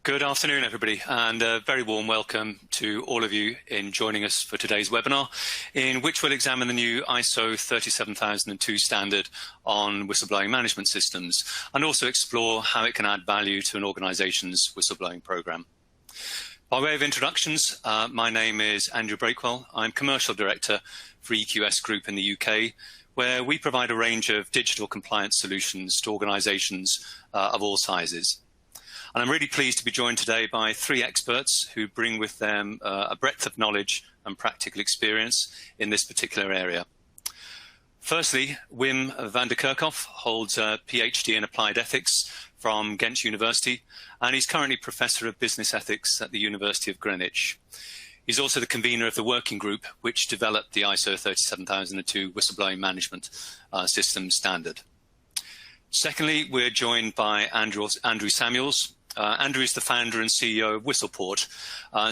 Good afternoon, everybody, and a very warm welcome to all of you in joining us for today's webinar, in which we'll examine the new ISO 37002 standard on whistleblowing management systems, and also explore how it can add value to an organization's whistleblowing program. By way of introductions, my name is Andrew Breakwell. I'm Commercial Director for EQS Group in the UK, where we provide a range of digital compliance solutions to organizations of all sizes. And I'm really pleased to be joined today by three experts who bring with them a breadth of knowledge and practical experience in this particular area. Firstly, Wim van der Kerkhoff holds a PhD in Applied Ethics from Ghent University, and he's currently Professor of Business Ethics at the University of Greenwich. He's also the convener of the working group which developed the ISO 37002 Whistleblowing Management System standard. Secondly, we're joined by Andrew Samuels. Andrew is the founder and CEO of Whistleport.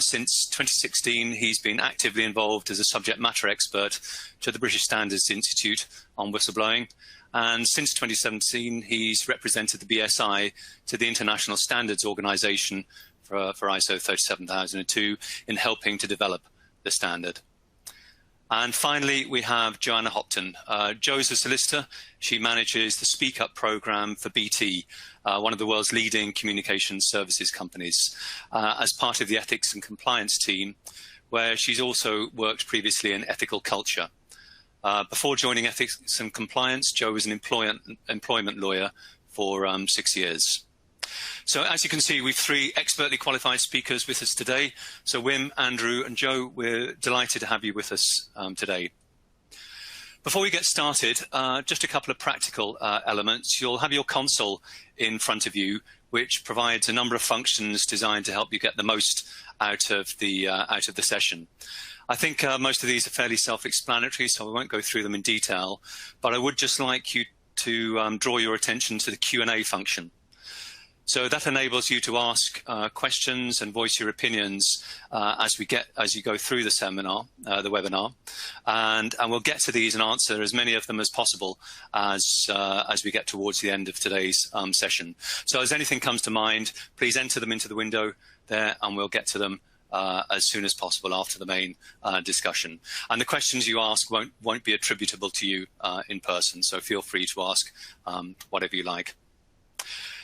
Since 2016, he's been actively involved as a subject matter expert to the British Standards Institute on whistleblowing. And since 2017, he's represented the BSI to the International Standards Organization for ISO 37002 in helping to develop the standard. And finally, we have Joanna Hopton. Jo is a solicitor. She manages the Speak Up program for BT, one of the world's leading communication services companies, as part of the ethics and compliance team, where she's also worked previously in ethical culture. Before joining ethics and compliance, Jo was an employment lawyer for 6 years. So as you can see, we've three expertly qualified speakers with us today. So Wim, Andrew and Jo, we're delighted to have you with us today. Before we get started, just a couple of practical elements. You'll have your console in front of you, which provides a number of functions designed to help you get the most out of the session. I think most of these are fairly self-explanatory, so I won't go through them in detail, but I would just like you to draw your attention to the Q&A function. So that enables you to ask questions and voice your opinions as you go through the seminar, the webinar, and we'll get to these and answer as many of them as possible as we get towards the end of today's session. So as anything comes to mind, please enter them into the window there, and we'll get to them as soon as possible after the main discussion. And the questions you ask won't be attributable to you in person, so feel free to ask whatever you like.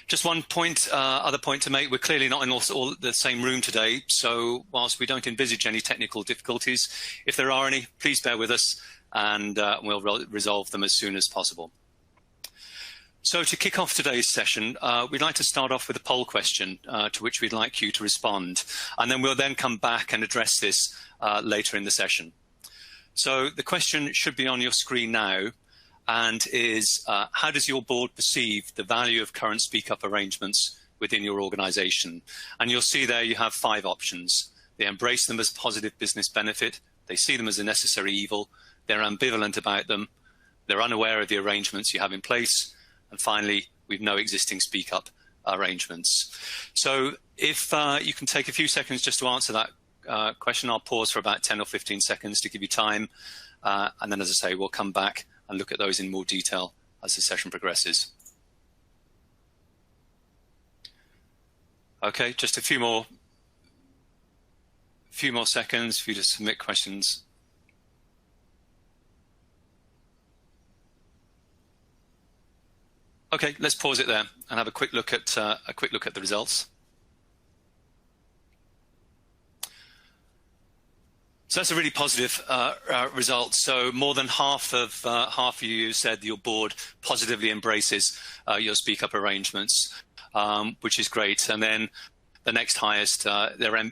Just one other point to make, we're clearly not in all the same room today, so whilst we don't envisage any technical difficulties, if there are any, please bear with us and we'll resolve them as soon as possible. So to kick off today's session, we'd like to start off with a poll question to which we'd like you to respond, and then we'll come back and address this later in the session. So the question should be on your screen now, and is how does your board perceive the value of current Speak Up arrangements within your organization? And you'll see there you have 5 options. They embrace them as positive business benefit, they see them as a necessary evil, they're ambivalent about them, they're unaware of the arrangements you have in place, and finally, we've no existing Speak Up arrangements. So if you can take a few seconds just to answer that question, I'll pause for about 10 or 15 seconds to give you time, and then as I say, we'll come back and look at those in more detail as the session progresses. Okay, just a few more seconds for you to submit questions. Okay, let's pause it there and have a quick look at the results. So that's a really positive result. So more than half of you said your board positively embraces your Speak Up arrangements, which is great. And then the next highest, they're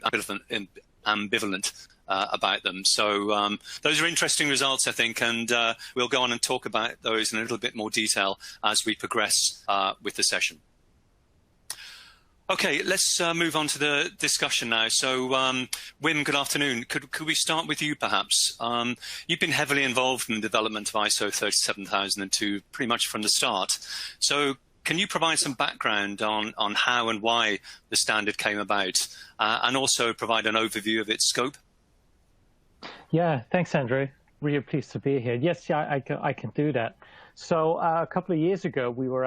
ambivalent about them. So those are interesting results, I think, and we'll go on and talk about those in a little bit more detail as we progress with the session. Okay, let's move on to the discussion now. So, Wim, good afternoon. Could we start with you, perhaps? You've been heavily involved in the development of ISO 37002 pretty much from the start. So can you provide some background on how and why the standard came about, and also provide an overview of its scope? Yeah, thanks, Andrew. Really pleased to be here. Yes, yeah, I can do that. So a couple of years ago, we were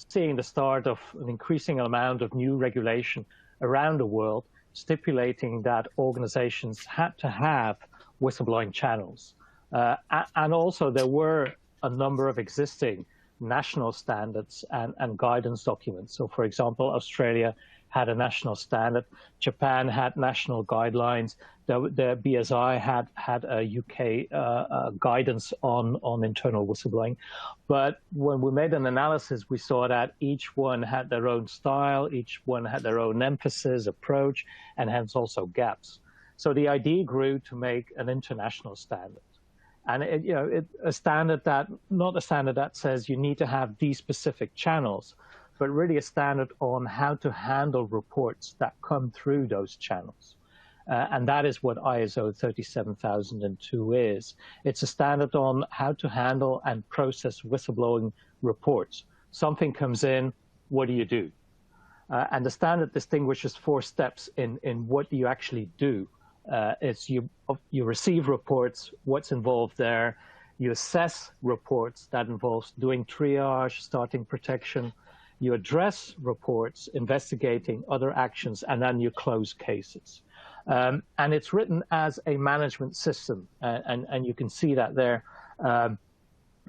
seeing the start of an increasing amount of new regulation around the world, stipulating that organizations had to have whistleblowing channels. And also there were a number of existing national standards and guidance documents. So for example, Australia had a national standard, Japan had national guidelines, the BSI had a UK guidance on internal whistleblowing. But when we made an analysis, we saw that each one had their own style, each one had their own emphasis, approach, and hence also gaps. So the idea grew to make an international standard. And a standard that, not a standard that says you need to have these specific channels, but really a standard on how to handle reports that come through those channels. And that is what ISO 37002 is. It's a standard on how to handle and process whistleblowing reports. Something comes in, what do you do? And the standard distinguishes 4 steps in what do you actually do. It's you receive reports, what's involved there. You assess reports, that involves doing triage, starting protection. You address reports, investigating other actions, and then you close cases. And it's written as a management system, and you can see that there.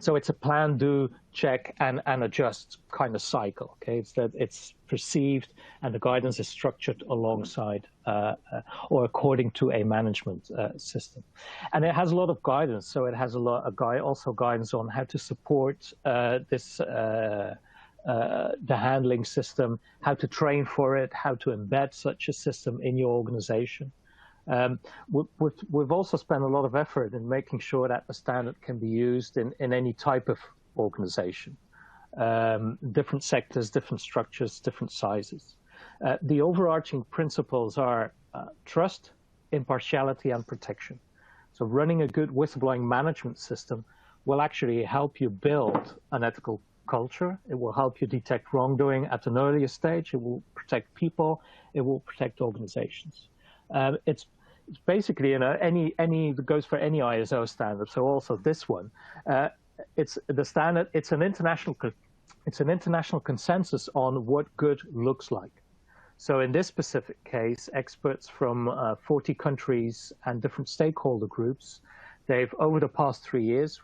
So it's a plan, do, check, and adjust kind of cycle. Okay, it's perceived, and the guidance is structured alongside or according to a management system, and it has a lot of guidance. So it has also guidance on how to support the handling system, how to train for it, how to embed such a system in your organization. We've also spent a lot of effort in making sure that the standard can be used in any type of organization, different sectors, different structures, different sizes. The overarching principles are trust, impartiality, and protection. So running a good whistleblowing management system will actually help you build an ethical culture. It will help you detect wrongdoing at an earlier stage. It will protect people. It will protect organizations. It's basically, it goes for any ISO standard. So also this one, it's the standard. It's an international consensus on what good looks like. So in this specific case, experts from 40 countries and different stakeholder groups, they've over the past 3 years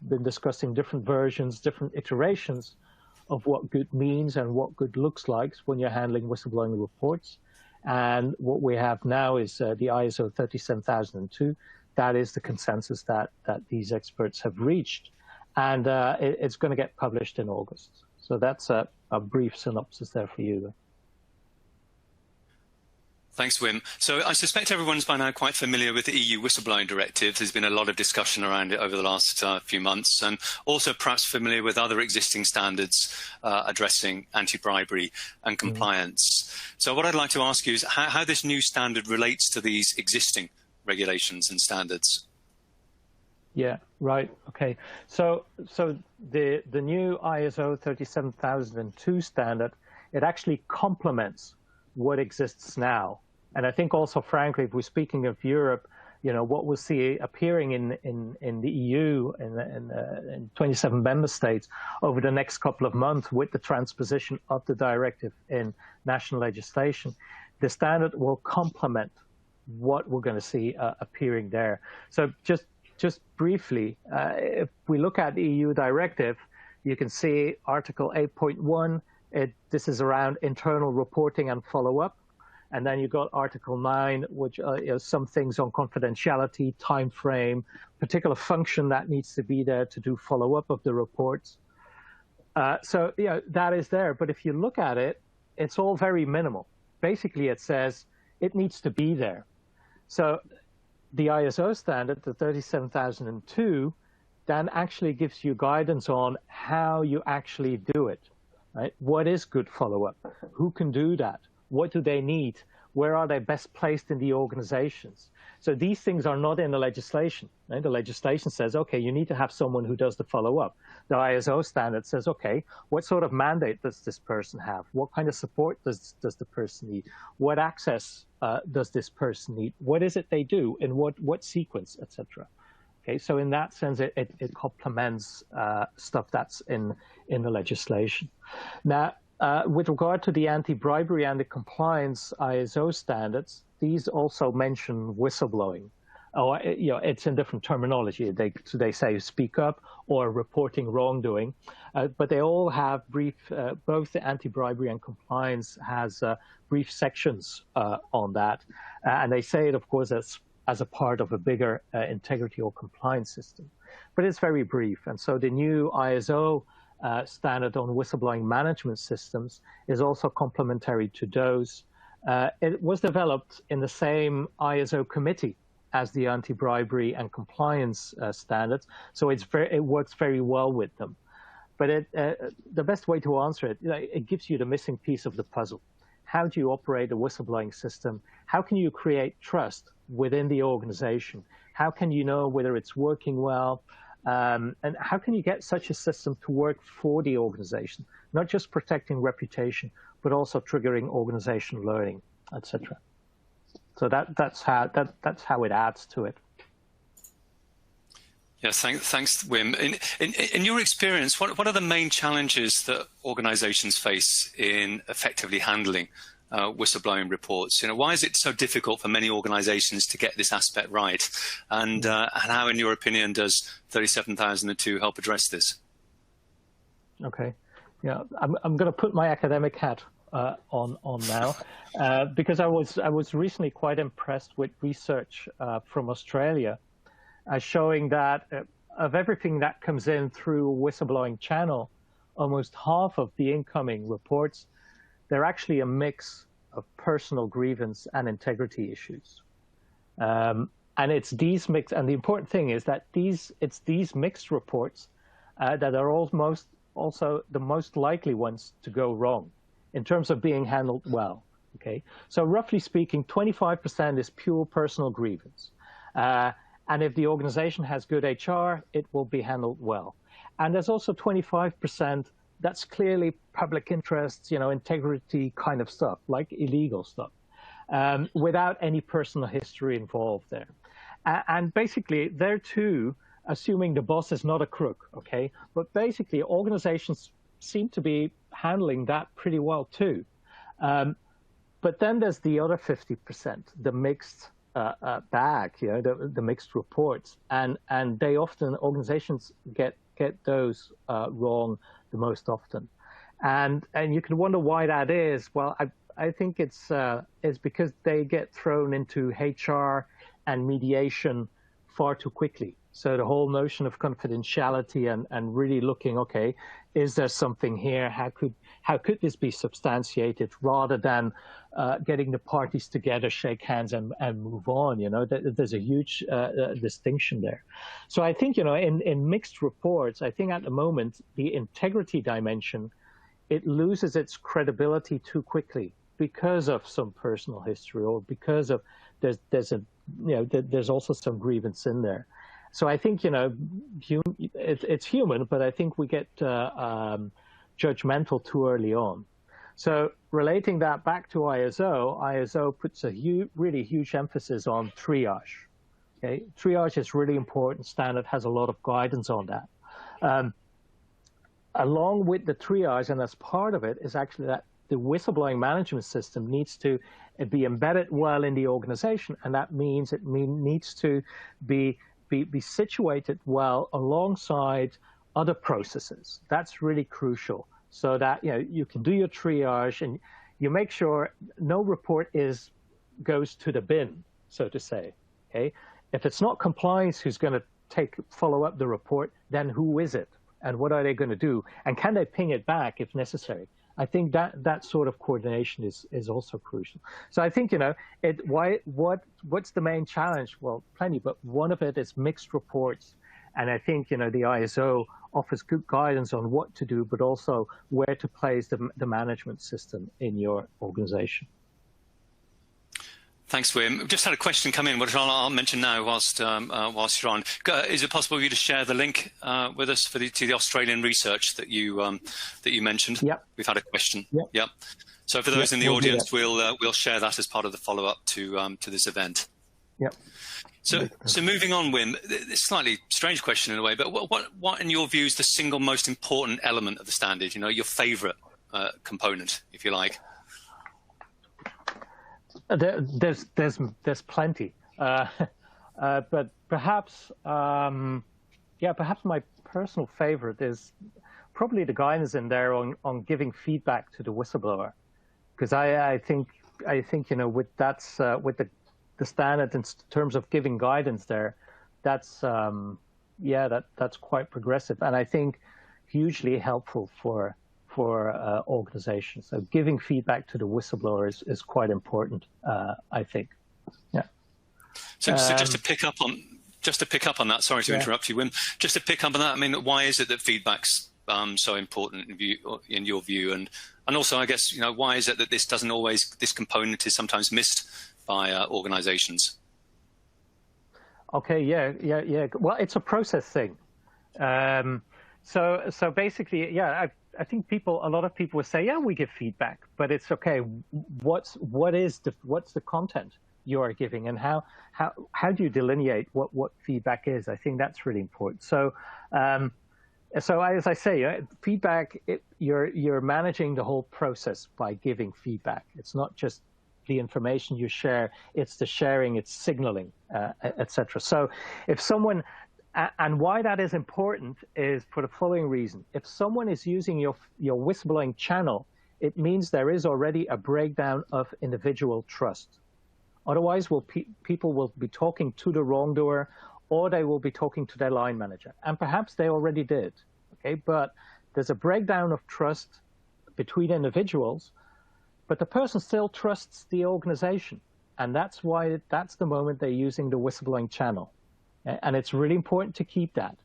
been discussing different versions, different iterations of what good means and what good looks like when you're handling whistleblowing reports. And what we have now is the ISO 37002. That is the consensus that these experts have reached. And it's going to get published in August. So that's a brief synopsis there for you. Thanks, Wim. So I suspect everyone's by now quite familiar with the EU Whistleblowing Directive. There's been a lot of discussion around it over the last few months, and also perhaps familiar with other existing standards addressing anti-bribery and compliance. So what I'd like to ask you is how this new standard relates to these existing regulations and standards. Yeah, right. Okay. So the new ISO 37002 standard, it actually complements what exists now. And I think also, frankly, if we're speaking of Europe, what we'll see appearing in the EU in 27 member states over the next couple of months with the transposition of the directive in national legislation, the standard will complement what we're going to see appearing there. So just briefly, if we look at the EU directive, you can see Article 8.1. This is around internal reporting and follow-up. And then you've got Article 9, which some things on confidentiality, time frame, particular function that needs to be there to do follow-up of the reports. So that is there. But if you look at it, it's all very minimal. Basically, it says it needs to be there. So the ISO standard, the 37002, then actually gives you guidance on how you actually do it. Right? What is good follow-up? Who can do that? What do they need? Where are they best placed in the organizations? So these things are not in the legislation. Right? The legislation says, okay, you need to have someone who does the follow-up. The ISO standard says, okay, what sort of mandate does this person have? What kind of support does the person need? What access does this person need? What is it they do? In what sequence, etc.? Okay, so in that sense, it complements stuff that's in the legislation. Now, with regard to the anti-bribery and the compliance ISO standards, these also mention whistleblowing. Oh, it's in different terminology. They say speak up or reporting wrongdoing, but they all have brief. Both the anti-bribery and compliance has brief sections on that, and they say it, of course, as a part of a bigger integrity or compliance system. But it's very brief, and so the new ISO standard on whistleblowing management systems is also complementary to those. It was developed in the same ISO committee as the anti-bribery and compliance standards, so it works very well with them. But the best way to answer it, it gives you the missing piece of the puzzle. How do you operate a whistleblowing system? How can you create trust within the organization? How can you know whether it's working well? And how can you get such a system to work for the organization, not just protecting reputation, but also triggering organization learning, etc. So that's how it adds to it. Yes, thanks, Wim. In your experience, what are the main challenges that organizations face in effectively handling whistleblowing reports? Why is it so difficult for many organizations to get this aspect right? And how, in your opinion, does 37002 help address this? Okay. Yeah, I'm going to put my academic hat on now, because I was recently quite impressed with research from Australia showing that of everything that comes in through a whistleblowing channel, almost half of the incoming reports, they're actually a mix of personal grievance and integrity issues. And it's these mixed, and the important thing is that it's these mixed reports that are almost also the most likely ones to go wrong in terms of being handled well. Okay, so roughly speaking, 25% is pure personal grievance. And if the organization has good HR, it will be handled well. And there's also 25% that's clearly public interest, integrity kind of stuff, like illegal stuff, without any personal history involved there. And basically, there too, assuming the boss is not a crook, okay? But basically, organizations seem to be handling that pretty well too. But then there's the other 50%, the mixed bag, the mixed reports, and they often, organizations get those wrong the most often, and you can wonder why that is. Well, I think it's because they get thrown into HR and mediation far too quickly. So the whole notion of confidentiality and really looking, okay, is there something here? How could this be substantiated, rather than getting the parties together, shake hands, and move on? There's a huge distinction there. So I think, in mixed reports, I think at the moment the integrity dimension, it loses its credibility too quickly because of some personal history, or because of there's also some grievance in there. So I think, it's human, but I think we get judgmental too early on. So relating that back to ISO puts a really huge emphasis on triage. Okay, triage is really important. Standard has a lot of guidance on that. Along with the triage, and as part of it, is actually that the whistleblowing management system needs to be embedded well in the organization, and that means it needs to be situated well alongside other processes. That's really crucial, so that you can do your triage and you make sure no report goes to the bin, so to say. Okay, if it's not compliance who's going to follow up the report, then who is it, and what are they going to do, and can they ping it back if necessary? I think that sort of coordination is also crucial. So I think, what's the main challenge? Well, plenty, but one of it is mixed reports. And I think, the ISO offers good guidance on what to do, but also where to place the management system in your organization. Thanks, Wim. We've just had a question come in, which I'll mention now whilst you're on. Is it possible for you to share the link with us to the Australian research that you mentioned? Yep. We've had a question. Yep. So for those in the audience, we'll share that as part of the follow-up to this event. Yep. So moving on, Wim, this slightly strange question in a way, but what in your view is the single most important element of the standard? You know, your favourite component, if you like. There's plenty, but perhaps perhaps my personal favourite is probably the guidance in there on giving feedback to the whistleblower, because I think with the standard in terms of giving guidance there, that's that's quite progressive, and I think hugely helpful for organizations. So giving feedback to the whistleblower is quite important, I think. Yeah. So just to pick up on that, sorry to interrupt you, Wim. Just to pick up on that, I mean, why is it that feedback's so important in your view, and also, I guess, you know, why is it that this component is sometimes missed by organizations? Okay, yeah. Well, it's a process thing. So basically, I think a lot of people will say, yeah, we give feedback, but it's okay. What's the content you are giving, and how do you delineate what feedback is? I think that's really important. So as I say, feedback, you're managing the whole process by giving feedback. It's not just the information you share, it's the sharing, it's signaling, etc. So if someone, and why that is important is for the following reason. If someone is using your whistleblowing channel, it means there is already a breakdown of individual trust. Otherwise, people will be talking to the wrongdoer, or they will be talking to their line manager. And perhaps they already did, okay? But there's a breakdown of trust between individuals, but the person still trusts the organization. And that's why that's the moment they're using the whistleblowing channel. And it's really important to keep that.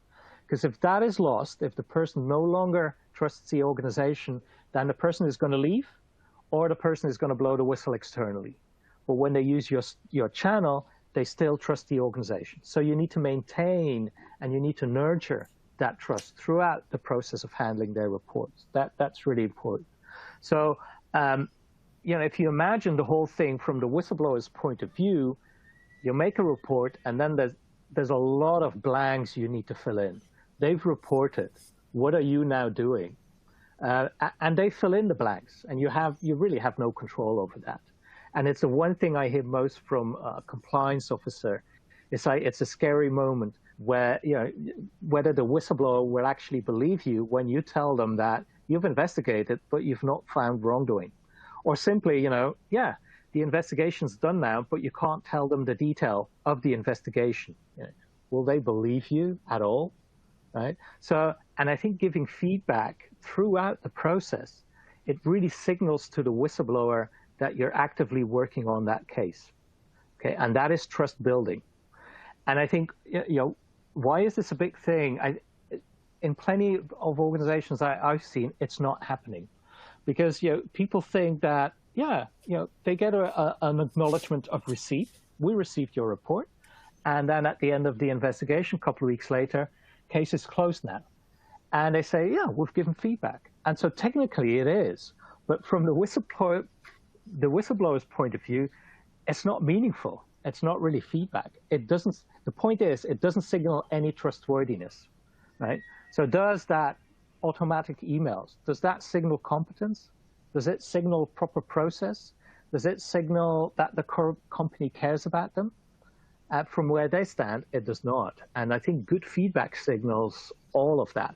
Because if that is lost, if the person no longer trusts the organization, then the person is going to leave, or the person is going to blow the whistle externally. But when they use your channel, they still trust the organization. So you need to maintain and you need to nurture that trust throughout the process of handling their reports. That's really important. So, if you imagine the whole thing from the whistleblower's point of view, you make a report, and then there's a lot of blanks you need to fill in. They've reported. What are you now doing? And they fill in the blanks, and you really have no control over that. And it's the one thing I hear most from a compliance officer. It's a scary moment where, whether the whistleblower will actually believe you when you tell them that you've investigated, but you've not found wrongdoing. Or simply, the investigation's done now, but you can't tell them the detail of the investigation. Will they believe you at all? Right? So, and I think giving feedback throughout the process, it really signals to the whistleblower that you're actively working on that case. Okay, and that is trust building. And I think, why is this a big thing? In plenty of organizations I've seen, it's not happening. Because people think that, they get an acknowledgement of receipt. We received your report. And then at the end of the investigation, a couple of weeks later, case is closed now. And they say, yeah, we've given feedback. And so technically it is. But from the whistleblower's point of view, it's not meaningful. It's not really feedback. The point is, it doesn't signal any trustworthiness, right? So does that automatic emails, does that signal competence? Does it signal proper process? Does it signal that the company cares about them? From where they stand, it does not. And I think good feedback signals all of that.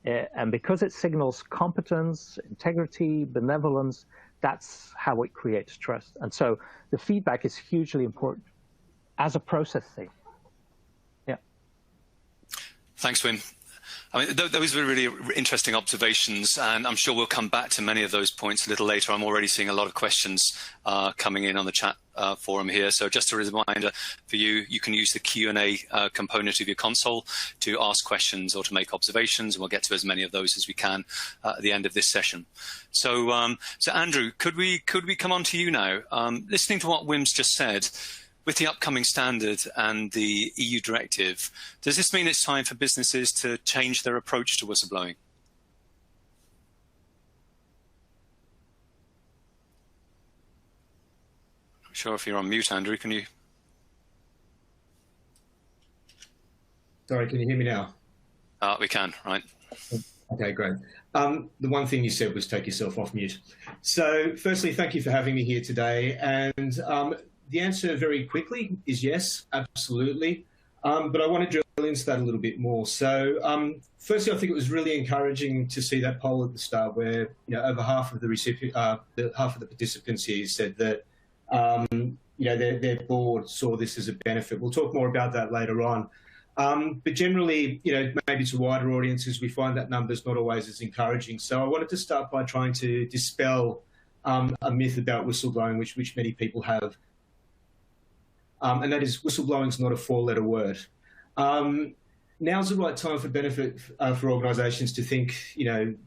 And because it signals competence, integrity, benevolence, that's how it creates trust. And so the feedback is hugely important as a process thing. Yeah. Thanks, Wim. I mean, those were really interesting observations, and I'm sure we'll come back to many of those points a little later. I'm already seeing a lot of questions coming in on the chat forum here. So just a reminder for you, you can use the Q&A component of your console to ask questions or to make observations, and we'll get to as many of those as we can at the end of this session. So, so Andrew, could we come on to you now? Listening to what Wim's just said, with the upcoming standard and the EU directive, does this mean it's time for businesses to change their approach to whistleblowing? I'm sure if you're on mute, Andrew, can you? Sorry, can you hear me now? We can, right. Okay, great. The one thing you said was take yourself off mute. So firstly, thank you for having me here today. And the answer very quickly is yes, absolutely. But I want to drill into that a little bit more. So firstly, I think it was really encouraging to see that poll at the start where over half of the participants here said that their board saw this as a benefit. We'll talk more about that later on. But generally, maybe to wider audiences, we find that numbers not always as encouraging. So I wanted to start by trying to dispel a myth about whistleblowing, which many people have. And that is, whistleblowing is not a four-letter word. Now's the right time for organisations to think, to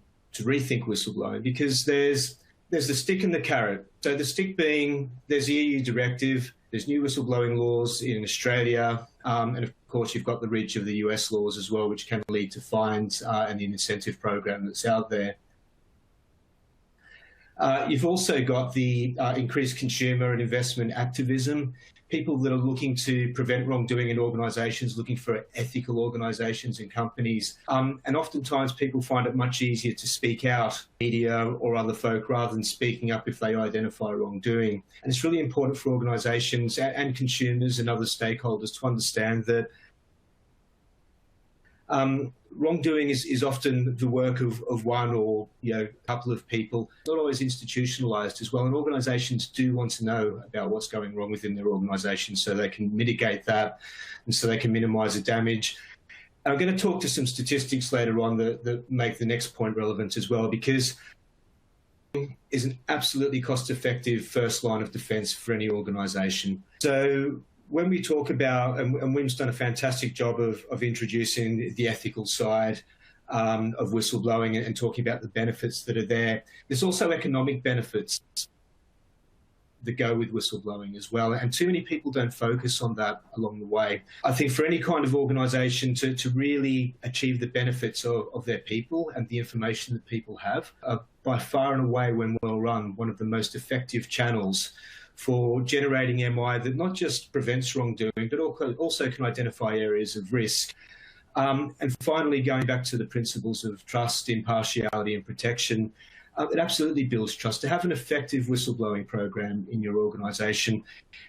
rethink whistleblowing, because there's the stick and the carrot. So the stick being there's the EU directive, there's new whistleblowing laws in Australia, and of course you've got the reach of the US laws as well, which can lead to fines and the incentive program that's out there. You've also got the increased consumer and investment activism, people that are looking to prevent wrongdoing in organisations, looking for ethical organisations and companies. And oftentimes people find it much easier to speak out, media or other folk, rather than speaking up if they identify wrongdoing. And it's really important for organisations and consumers and other stakeholders to understand that wrongdoing is often the work of one or a couple of people, not always institutionalised as well. And organisations do want to know about what's going wrong within their organisation so they can mitigate that and so they can minimise the damage. And I'm going to talk to some statistics later on that make the next point relevant as well, because it is an absolutely cost-effective first line of defence for any organisation. So when we talk about, and Wim's done a fantastic job of introducing the ethical side of whistleblowing and talking about the benefits that are there, there's also economic benefits that go with whistleblowing as well. And too many people don't focus on that along the way. I think for any kind of organisation to really achieve the benefits of their people and the information that people have, by far and away, when well run, one of the most effective channels for generating MI that not just prevents wrongdoing, but also can identify areas of risk. And finally, going back to the principles of trust, impartiality and protection, it absolutely builds trust. To have an effective whistleblowing program in your organisation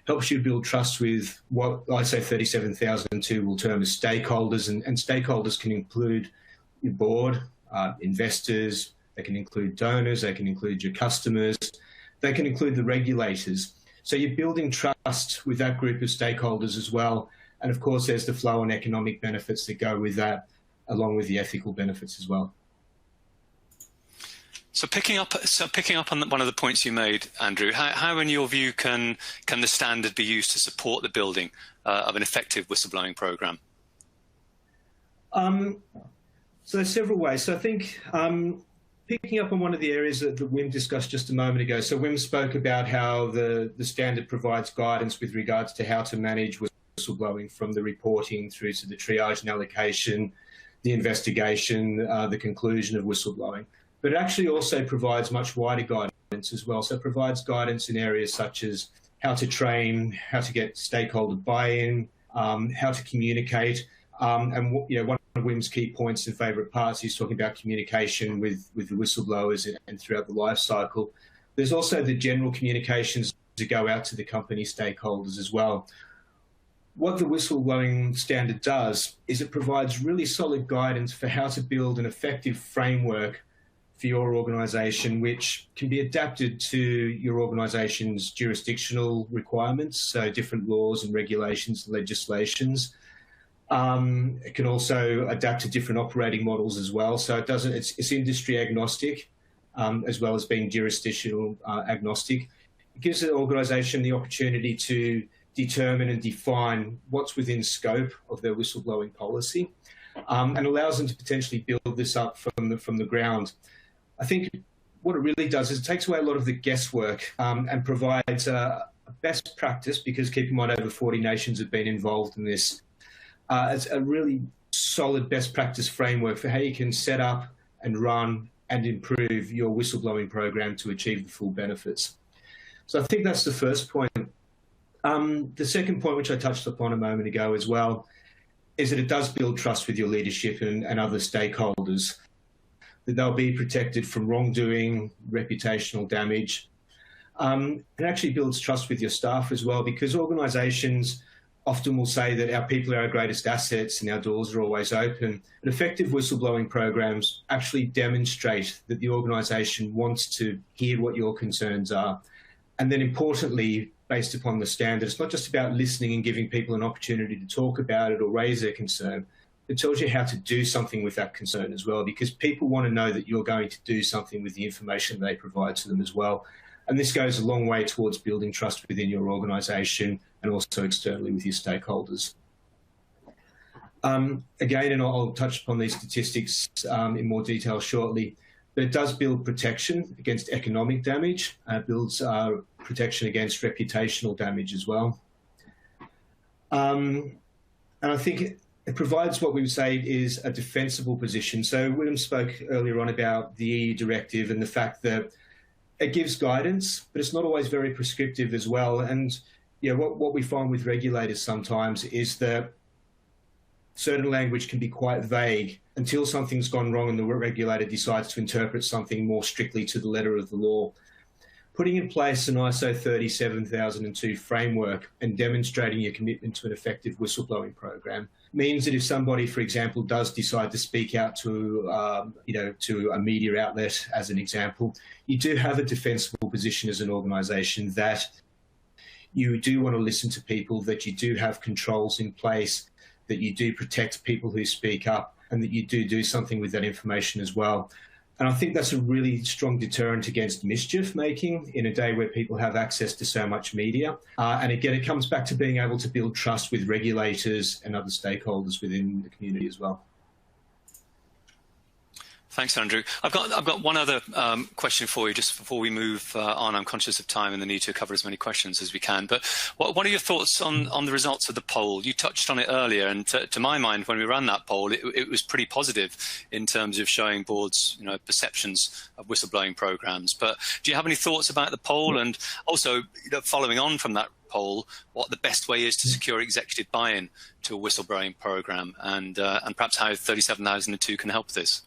helps you build trust with what ISO37002 will term as stakeholders, and stakeholders can include your board, investors, they can include donors, they can include your customers, they can include the regulators. So you're building trust with that group of stakeholders as well. And of course, there's the flow on economic benefits that go with that, along with the ethical benefits as well. So picking up on one of the points you made, Andrew, how in your view can the standard be used to support the building of an effective whistleblowing program? So there's several ways. So I think picking up on one of the areas that Wim discussed just a moment ago. So Wim spoke about how the standard provides guidance with regards to how to manage whistleblowing, from the reporting through to the triage and allocation, the investigation, the conclusion of whistleblowing. But it actually also provides much wider guidance as well. So it provides guidance in areas such as how to train, how to get stakeholder buy-in, how to communicate. And one of Wim's key points and favourite parts is talking about communication with the whistleblowers and throughout the life cycle. There's also the general communications to go out to the company stakeholders as well. What the whistleblowing standard does is it provides really solid guidance for how to build an effective framework for your organisation, which can be adapted to your organisation's jurisdictional requirements, so different laws and regulations and legislations. It can also adapt to different operating models as well. So it's industry agnostic, as well as being jurisdictional agnostic. It gives the organisation the opportunity to determine and define what's within scope of their whistleblowing policy, and allows them to potentially build this up from the ground. I think what it really does is it takes away a lot of the guesswork and provides a best practice, because keep in mind over 40 nations have been involved in this. It's a really solid best practice framework for how you can set up and run and improve your whistleblowing program to achieve the full benefits. So I think that's the first point. The second point, which I touched upon a moment ago as well, is that it does build trust with your leadership and other stakeholders, that they'll be protected from wrongdoing, reputational damage. It actually builds trust with your staff as well, because organisations often will say that our people are our greatest assets and our doors are always open. But effective whistleblowing programs actually demonstrate that the organisation wants to hear what your concerns are. And then importantly, based upon the standard, it's not just about listening and giving people an opportunity to talk about it or raise their concern. It tells you how to do something with that concern as well, because people want to know that you're going to do something with the information they provide to them as well. And this goes a long way towards building trust within your organisation and also externally with your stakeholders. Again, and I'll touch upon these statistics in more detail shortly, but it does build protection against economic damage. It builds protection against reputational damage as well. And I think it provides what we would say is a defensible position. So William spoke earlier on about the EU directive and the fact that it gives guidance, but it's not always very prescriptive as well. And what we find with regulators sometimes is that certain language can be quite vague until something's gone wrong and the regulator decides to interpret something more strictly to the letter of the law. Putting in place an ISO 37002 framework and demonstrating your commitment to an effective whistleblowing program means that if somebody, for example, does decide to speak out to a media outlet, as an example, you do have a defensible position as an organisation that you do want to listen to people, that you do have controls in place, that you do protect people who speak up, and that you do something with that information as well. And I think that's a really strong deterrent against mischief making in a day where people have access to so much media. And again, it comes back to being able to build trust with regulators and other stakeholders within the community as well. Thanks, Andrew. I've got one other question for you just before we move on. I'm conscious of time and the need to cover as many questions as we can. But what are your thoughts on the results of the poll? You touched on it earlier, and to my mind, when we ran that poll, it was pretty positive in terms of showing boards, perceptions of whistleblowing programs. But do you have any thoughts about the poll, and also following on from that poll, what the best way is to secure executive buy-in to a whistleblowing program, and perhaps how 37002 can help this?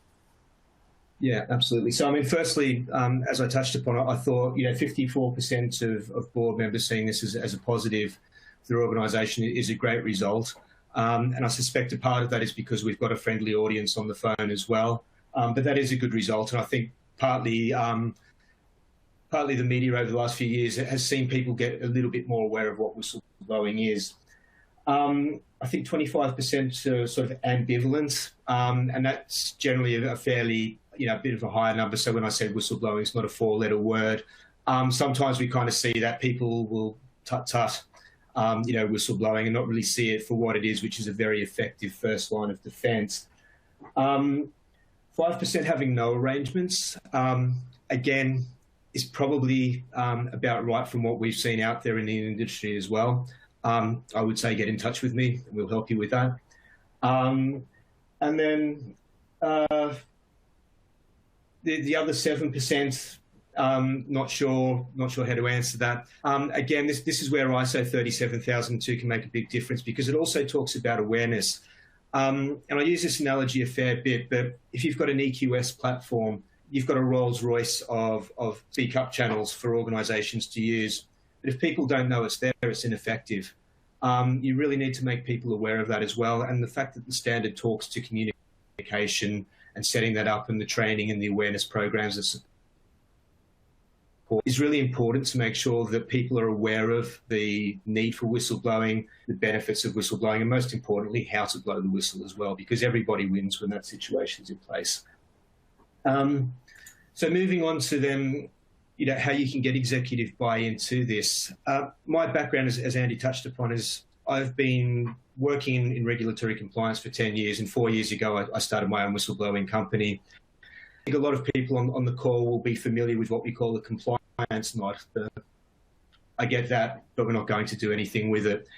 Yeah, absolutely. So, I mean, firstly, as I touched upon, I thought, 54% of board members seeing this as a positive for their organisation is a great result. And I suspect a part of that is because we've got a friendly audience on the phone as well. But that is a good result. And I think partly the media over the last few years has seen people get a little bit more aware of what whistleblowing is. I think 25% are sort of ambivalent, and that's generally a fairly, a bit of a higher number. So when I said whistleblowing, it's not a four-letter word. Sometimes we kind of see that people will whistleblowing and not really see it for what it is, which is a very effective first line of defence. 5% having no arrangements, again, is probably about right from what we've seen out there in the industry as well. I would say get in touch with me and we'll help you with that. And then the other 7%, not sure how to answer that. Again, this is where ISO 37002 can make a big difference, because it also talks about awareness. And I use this analogy a fair bit, but if you've got an EQS platform, you've got a Rolls Royce of speak up channels for organisations to use. But if people don't know it's there, it's ineffective. You really need to make people aware of that as well. And the fact that the standard talks to communication and setting that up, and the training and the awareness programs that support is really important to make sure that people are aware of the need for whistleblowing, the benefits of whistleblowing, and most importantly, how to blow the whistle as well, because everybody wins when that situation's in place. So moving on to then, how you can get executive buy-in to this. My background, as Andy touched upon, is I've been working in regulatory compliance for 10 years, and 4 years ago, I started my own whistleblowing company. I think a lot of people on the call will be familiar with what we call a compliance knot. I get that, but we're not going to do anything with it.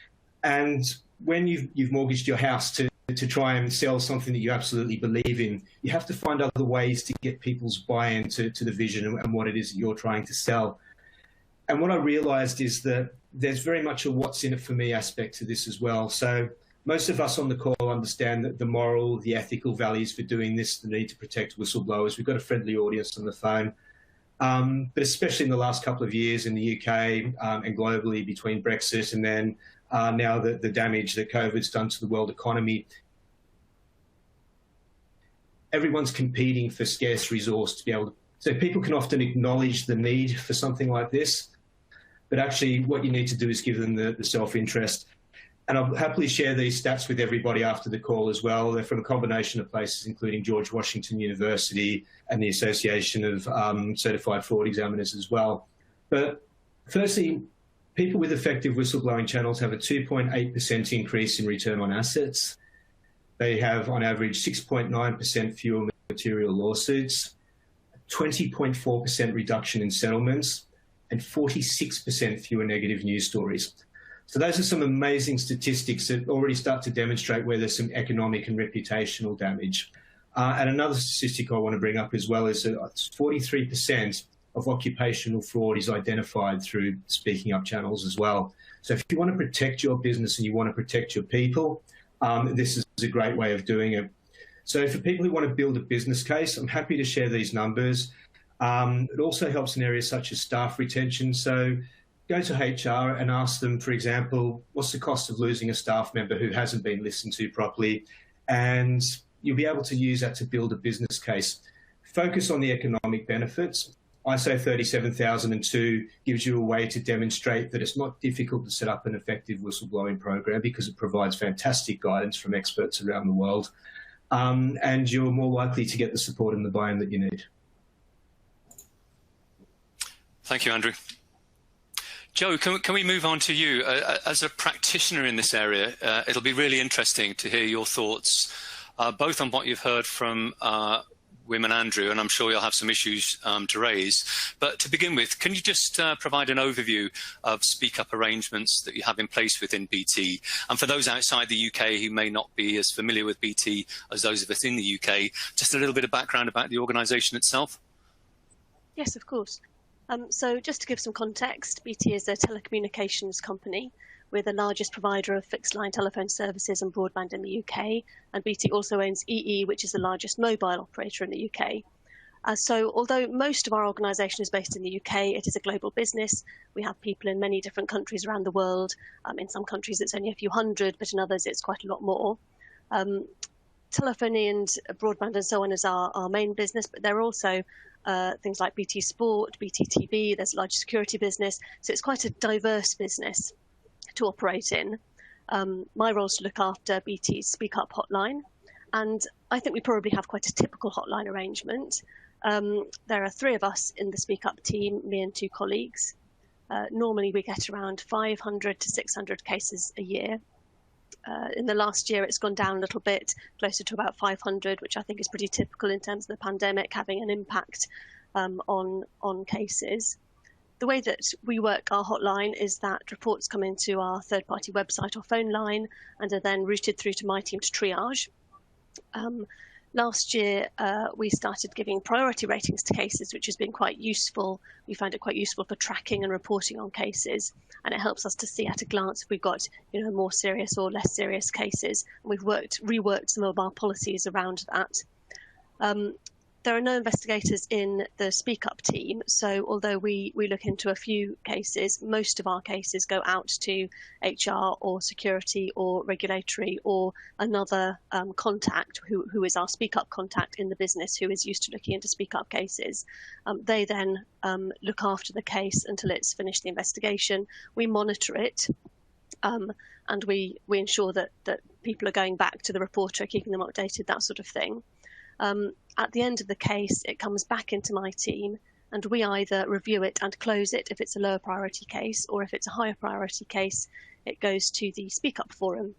And when you've mortgaged your house to try and sell something that you absolutely believe in, you have to find other ways to get people's buy-in to the vision and what it is that you're trying to sell. And what I realized is that there's very much a what's in it for me aspect to this as well. So most of us on the call understand that the moral, the ethical values for doing this, the need to protect whistleblowers. We've got a friendly audience on the phone. But especially in the last couple of years in the UK and globally between Brexit and then now the damage that COVID's done to the world economy, everyone's competing for scarce resource to be able to. So people can often acknowledge the need for something like this, but actually what you need to do is give them the self-interest. And I'll happily share these stats with everybody after the call as well. They're from a combination of places, including George Washington University and the Association of Certified Fraud Examiners as well. But firstly, people with effective whistleblowing channels have a 2.8% increase in return on assets. They have, on average, 6.9% fewer material lawsuits, 20.4% reduction in settlements, and 46% fewer negative news stories. So those are some amazing statistics that already start to demonstrate where there's some economic and reputational damage. And another statistic I want to bring up as well is that 43% of occupational fraud is identified through speaking up channels as well. So if you want to protect your business and you want to protect your people, this is a great way of doing it. So for people who want to build a business case, I'm happy to share these numbers. It also helps in areas such as staff retention. So go to HR and ask them, for example, what's the cost of losing a staff member who hasn't been listened to properly? And you'll be able to use that to build a business case. Focus on the economic benefits. ISO 37002 gives you a way to demonstrate that it's not difficult to set up an effective whistleblowing program because it provides fantastic guidance from experts around the world. And you're more likely to get the support and the buy-in that you need. Thank you, Andrew. Joe, can we move on to you? As a practitioner in this area, it'll be really interesting to hear your thoughts, both on what you've heard from Wim and Andrew, and I'm sure you'll have some issues to raise. But to begin with, can you just provide an overview of speak-up arrangements that you have in place within BT? And for those outside the UK who may not be as familiar with BT as those of us in the UK, just a little bit of background about the organisation itself? Yes, of course. So just to give some context, BT is a telecommunications company. We're the largest provider of fixed line telephone services and broadband in the UK, and BT also owns EE, which is the largest mobile operator in the UK. So although most of our organisation is based in the UK, it is a global business. We have people in many different countries around the world. In some countries it's only a few hundred, but in others it's quite a lot more. Telephony and broadband and so on is our main business, but there are also things like BT Sport, BT TV, there's a large security business. So it's quite a diverse business to operate in. My role is to look after BT's Speak Up hotline. And I think we probably have quite a typical hotline arrangement. There are 3 of us in the Speak Up team, me and 2 colleagues. Normally we get around 500 to 600 cases a year. In the last year, it's gone down a little bit, closer to about 500, which I think is pretty typical in terms of the pandemic having an impact on cases. The way that we work our hotline is that reports come into our third-party website or phone line and are then routed through to my team to triage. Last year, we started giving priority ratings to cases, which has been quite useful. We find it quite useful for tracking and reporting on cases, and it helps us to see at a glance if we've got, more serious or less serious cases. And we've reworked some of our policies around that. There are no investigators in the Speak Up team, so although we look into a few cases, most of our cases go out to HR or security or regulatory or another contact who is our Speak Up contact in the business who is used to looking into Speak Up cases. They then look after the case until it's finished the investigation. We monitor it and we ensure that people are going back to the reporter, keeping them updated, that sort of thing. At the end of the case, it comes back into my team and we either review it and close it if it's a lower priority case, or if it's a higher priority case, it goes to the Speak Up Forum,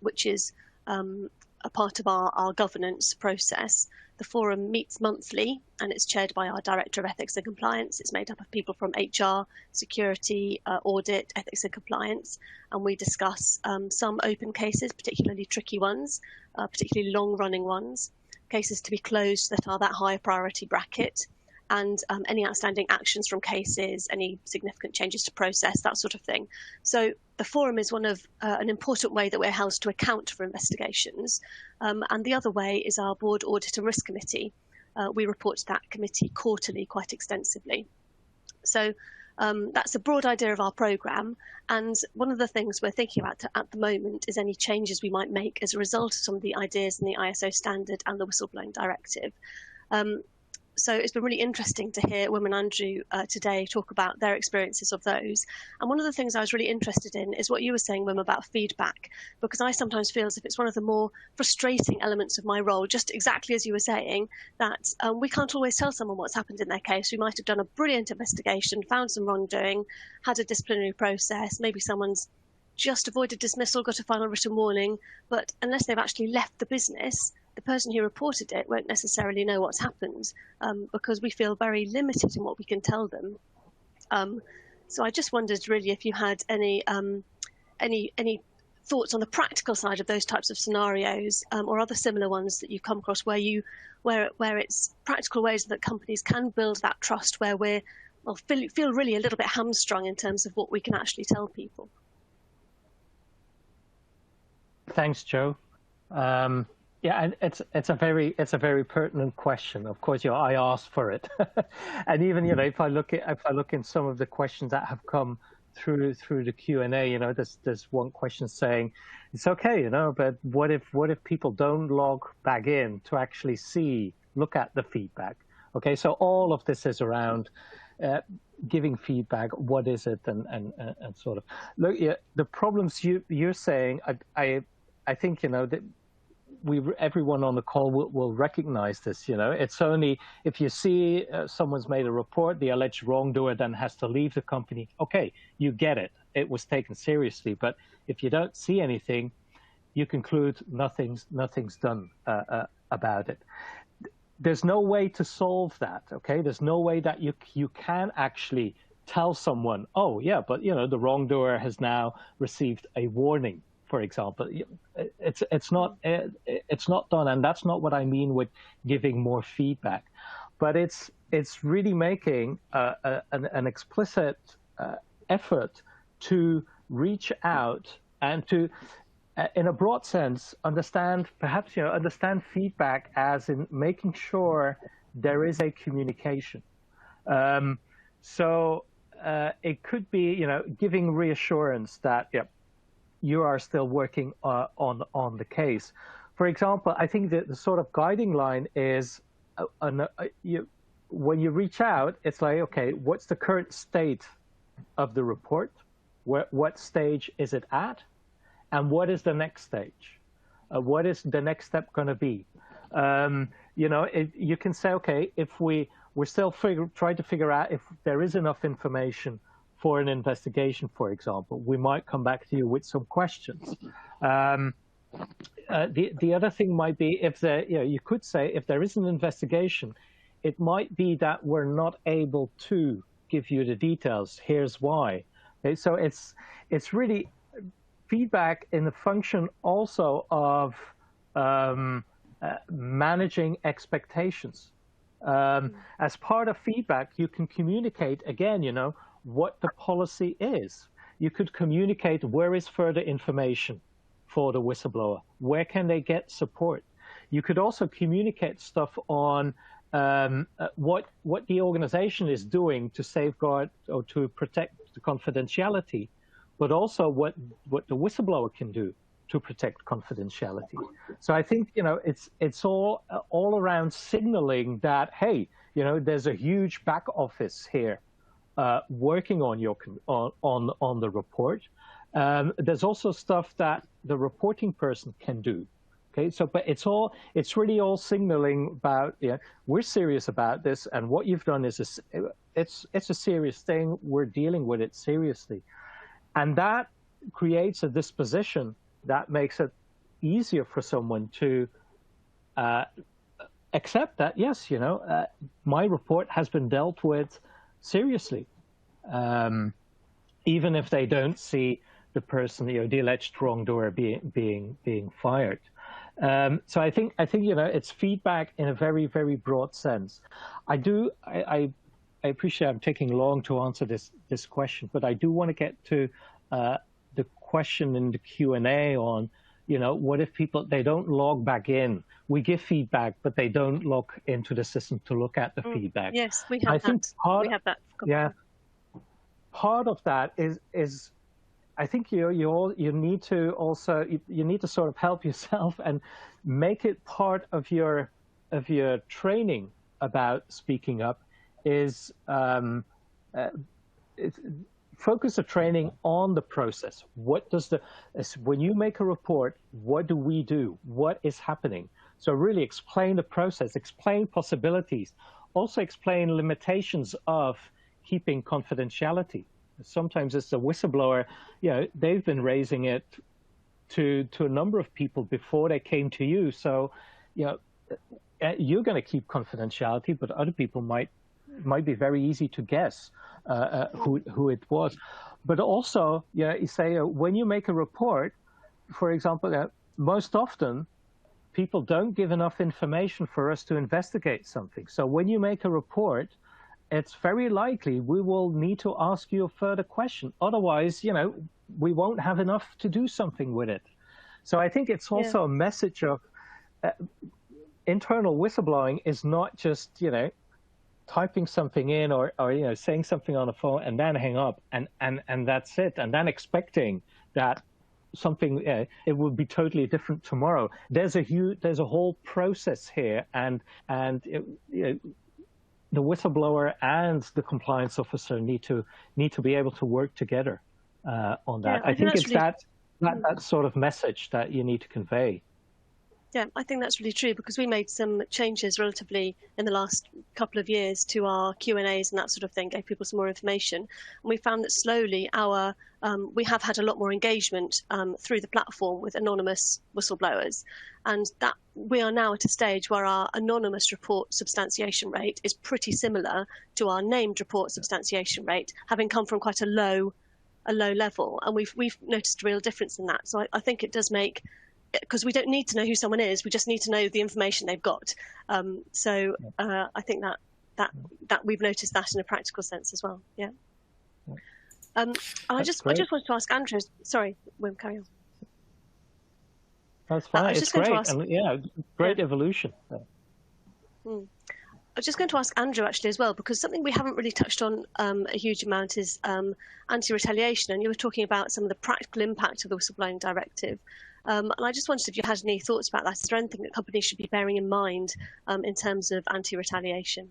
which is a part of our governance process. The forum meets monthly and it's chaired by our Director of Ethics and Compliance. It's made up of people from HR, security, audit, ethics and compliance, and we discuss some open cases, particularly tricky ones, particularly long-running ones, cases to be closed that are that higher priority bracket, and any outstanding actions from cases, any significant changes to process, that sort of thing. So the forum is one of an important way that we're held to account for investigations. And the other way is our Board Audit and Risk Committee. We report to that committee quarterly quite extensively. So that's a broad idea of our programme. And one of the things we're thinking about at the moment is any changes we might make as a result of some of the ideas in the ISO standard and the Whistleblowing Directive. So it's been really interesting to hear Wim and Andrew today talk about their experiences of those. And one of the things I was really interested in is what you were saying, Wim, about feedback, because I sometimes feel as if it's one of the more frustrating elements of my role, just exactly as you were saying, that we can't always tell someone what's happened in their case. We might have done a brilliant investigation, found some wrongdoing, had a disciplinary process, maybe someone's just avoided dismissal, got a final written warning, but unless they've actually left the business, the person who reported it won't necessarily know what's happened, because we feel very limited in what we can tell them. So I just wondered really if you had any thoughts on the practical side of those types of scenarios, or other similar ones that you've come across where it's practical ways that companies can build that trust, where we're feel really a little bit hamstrung in terms of what we can actually tell people. Thanks, Jo. Yeah, and it's a very pertinent question. Of course, I asked for it, and even if I look in some of the questions that have come through the Q&A, there's one question saying it's okay, but what if people don't log back in to actually look at the feedback? Okay, so all of this is around giving feedback. What is it, and sort of look. Yeah, the problems you're saying, I think that everyone on the call will recognize this. It's only if you see someone's made a report, the alleged wrongdoer then has to leave the company. Okay, you get it. It was taken seriously. But if you don't see anything, you conclude nothing's done about it. There's no way to solve that. Okay, there's no way that you can actually tell someone, oh yeah, but the wrongdoer has now received a warning, for example. It's not done, and that's not what I mean with giving more feedback. But it's really making an explicit effort to reach out and to, in a broad sense, understand feedback as in making sure there is a communication. So it could be giving reassurance that you are still working on the case. For example, I think that the sort of guiding line is when you reach out, it's like, okay, what's the current state of the report? What stage is it at? And what is the next stage? What is the next step going to be? You can say, okay, if we're still trying to figure out if there is enough information for an investigation, for example, we might come back to you with some questions. The other thing might be you could say if there is an investigation, it might be that we're not able to give you the details. Here's why. Okay, so it's really feedback in the function also of managing expectations. As part of feedback, you can communicate again, what the policy is. You could communicate where is further information for the whistleblower. Where can they get support? You could also communicate stuff on what the organization is doing to safeguard or to protect the confidentiality, but also what the whistleblower can do to protect confidentiality. So I think it's all around signaling that, hey, there's a huge back office here working on on the report. There's also stuff that the reporting person can do. Okay, so but it's really all signaling about we're serious about this, and what you've done is it's a serious thing. We're dealing with it seriously, and that creates a disposition that makes it easier for someone to accept that yes, my report has been dealt with seriously, even if they don't see the person, the alleged wrongdoer being fired. So I think it's feedback in a very, very broad sense. I appreciate I'm taking long to answer this question, but I do want to get to the question in the Q&A on, what if they don't log back in? We give feedback, but they don't log into the system to look at the feedback. Yes, we have we have that. Yeah. Part of that is I think you need to sort of help yourself and make it part of your training about speaking up. Is focus the training on the process. When you make a report, what do we do? What is happening? So really explain the process, explain possibilities, also explain limitations of keeping confidentiality. Sometimes it's the whistleblower, they've been raising it to a number of people before they came to you. So, you're going to keep confidentiality, but other people might be very easy to guess who it was. But also, you say when you make a report, for example, most often people don't give enough information for us to investigate something. So when you make a report, it's very likely we will need to ask you a further question. Otherwise, we won't have enough to do something with it. So I think it's also a message of internal whistleblowing is not just, typing something in or saying something on the phone and then hang up and that's it, and then expecting that something it will be totally different tomorrow. There's a whole process here, and the whistleblower and the compliance officer need to be able to work together on that. I think it's that sort of message that you need to convey. Yeah, I think that's really true, because we made some changes relatively in the last couple of years to our Q&As and that sort of thing, gave people some more information. And we found that slowly we have had a lot more engagement through the platform with anonymous whistleblowers. And that we are now at a stage where our anonymous report substantiation rate is pretty similar to our named report substantiation rate, having come from quite a low level. And we've noticed a real difference in that. So I think it does make, because we don't need to know who someone is, we just need to know the information they've got. I think that we've noticed that in a practical sense as well. Yeah. I just wanted to ask Andrew. Sorry, Wim, carry on. That's fine. It's great. Great evolution. I was just going to ask Andrew actually as well, because something we haven't really touched on a huge amount is anti-retaliation, and you were talking about some of the practical impact of the Whistleblowing Directive. And I just wondered if you had any thoughts about that. Is there anything that companies should be bearing in mind in terms of anti-retaliation?